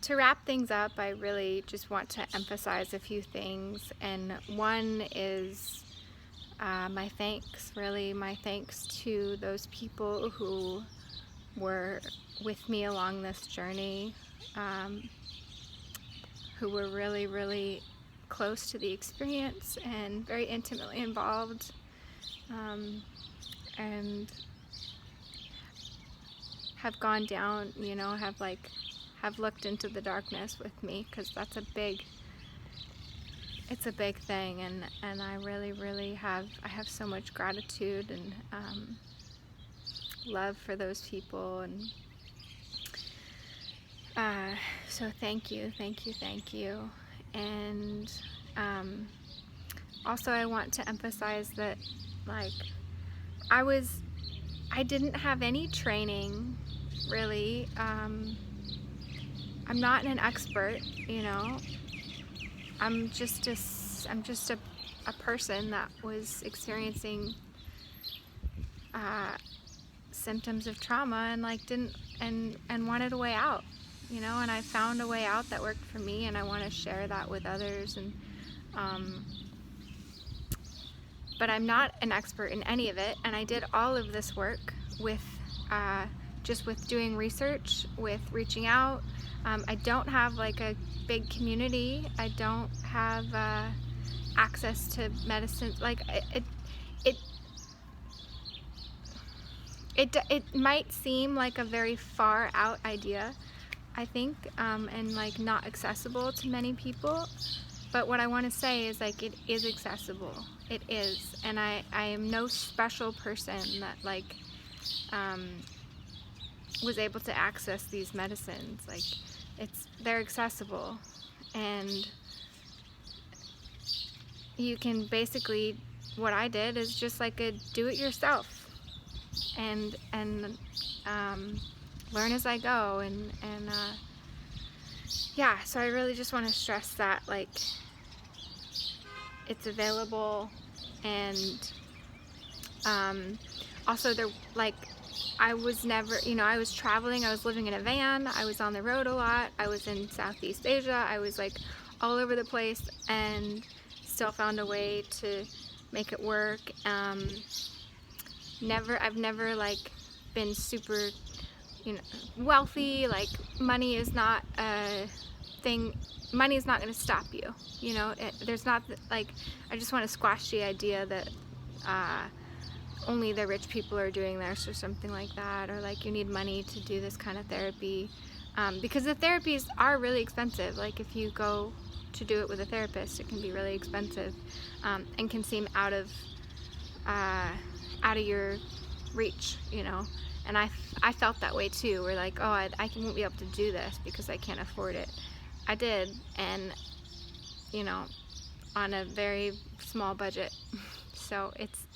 to wrap things up, I really just want to emphasize a few things. And one is my thanks, really, my thanks to those people who were with me along this journey, who were really, really close to the experience and very intimately involved, and have gone down, have looked into the darkness with me, because it's a big thing, and I really, really have so much gratitude and love for those people, and so thank you, thank you, thank you. And also I want to emphasize that, like, I didn't have any training, really. I'm not an expert, I'm just a person that was experiencing symptoms of trauma, and didn't and wanted a way out, and I found a way out that worked for me, and I want to share that with others. And but I'm not an expert in any of it, and I did all of this work with just with doing research, with reaching out. I don't have a big community. I don't have access to medicines. It might seem like a very far out idea, I think, and not accessible to many people. But what I want to say is, it is accessible. It is. And I am no special person that was able to access these medicines. They're accessible, and you can basically, what I did is just a do it yourself, and learn as I go, and yeah, so I really just want to stress that it's available. And also I was never, I was traveling, I was living in a van, I was on the road a lot, I was in Southeast Asia, I was all over the place, and still found a way to make it work. I've never been super, wealthy. Money is not a thing. Money is not going to stop you. There's not I just want to squash the idea that only the rich people are doing this, or something like that, or you need money to do this kind of therapy, because the therapies are really expensive. If you go to do it with a therapist, it can be really expensive, and can seem out of your reach, and I felt that way too. We're oh, I won't be able to do this because I can't afford it. I did, and on a very small budget. So it's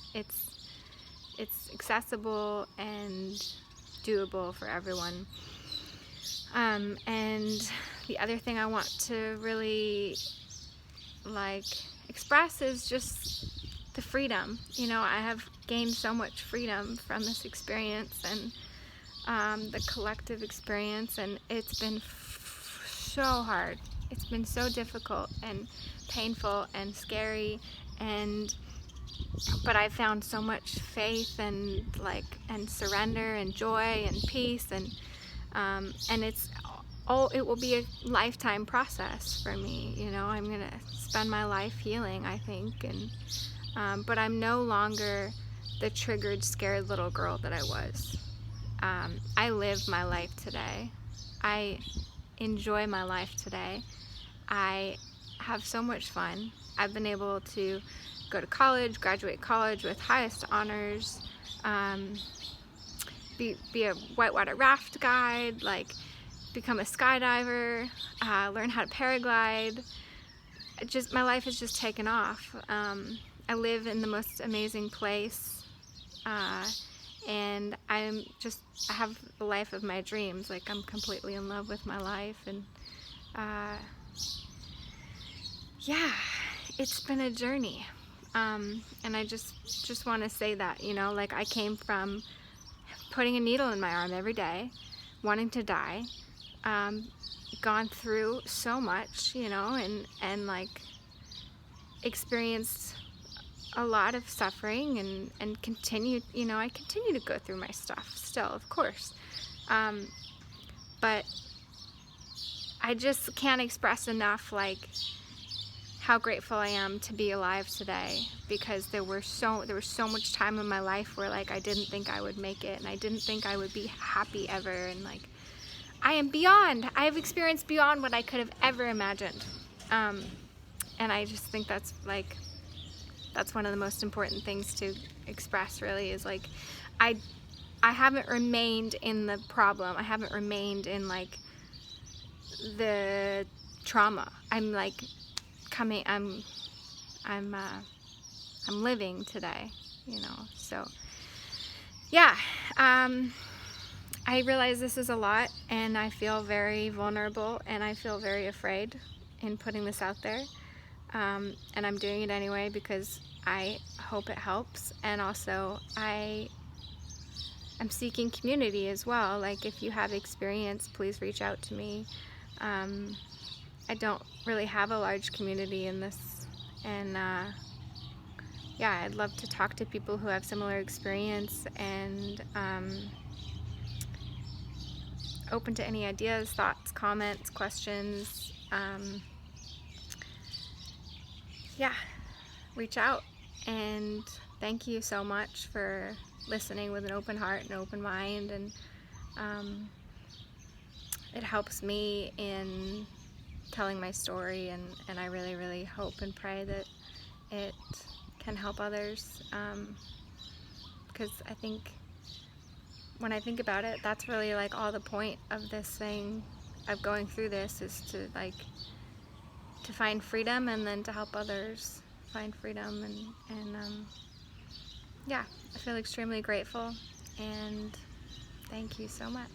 accessible and doable for everyone. And the other thing I want to really express is just the freedom. I have gained so much freedom from this experience, and the collective experience, and it's been so hard. It's been so difficult and painful and scary, but I found so much faith and surrender and joy and peace, and it will be a lifetime process for me. I'm gonna spend my life healing, I think, and but I'm no longer the triggered, scared little girl that I was. I live my life today. I enjoy my life today. I have so much fun. I've been able to go to college, graduate college with highest honors, be a whitewater raft guide, become a skydiver, learn how to paraglide. My life has just taken off. I live in the most amazing place, and I have the life of my dreams. I'm completely in love with my life, and yeah, it's been a journey. And I just want to say that, I came from putting a needle in my arm every day, wanting to die, gone through so much, you know, and like experienced a lot of suffering and continue, you know, I continue to go through my stuff still, of course. But I just can't express enough like how grateful I am to be alive today, because there was so much time in my life where like I didn't think I would make it, and I didn't think I would be happy ever, and like I have experienced beyond what I could have ever imagined. And I just think that's one of the most important things to express, really, is like I haven't remained in the problem. I haven't remained in like the trauma. I'm like I'm living today, you know. So yeah, I realize this is a lot, and I feel very vulnerable, and I feel very afraid in putting this out there. And I'm doing it anyway because I hope it helps, and also I'm seeking community as well. Like, if you have experience, please reach out to me. I don't really have a large community in this, and yeah, I'd love to talk to people who have similar experience, and open to any ideas, thoughts, comments, questions. Yeah, reach out, and thank you so much for listening with an open heart and open mind, and it helps me in telling my story, and I really, really hope and pray that it can help others, because I think when I think about it, that's really like all the point of this thing, of going through this, is to like to find freedom, and then to help others find freedom, and yeah, I feel extremely grateful, and thank you so much.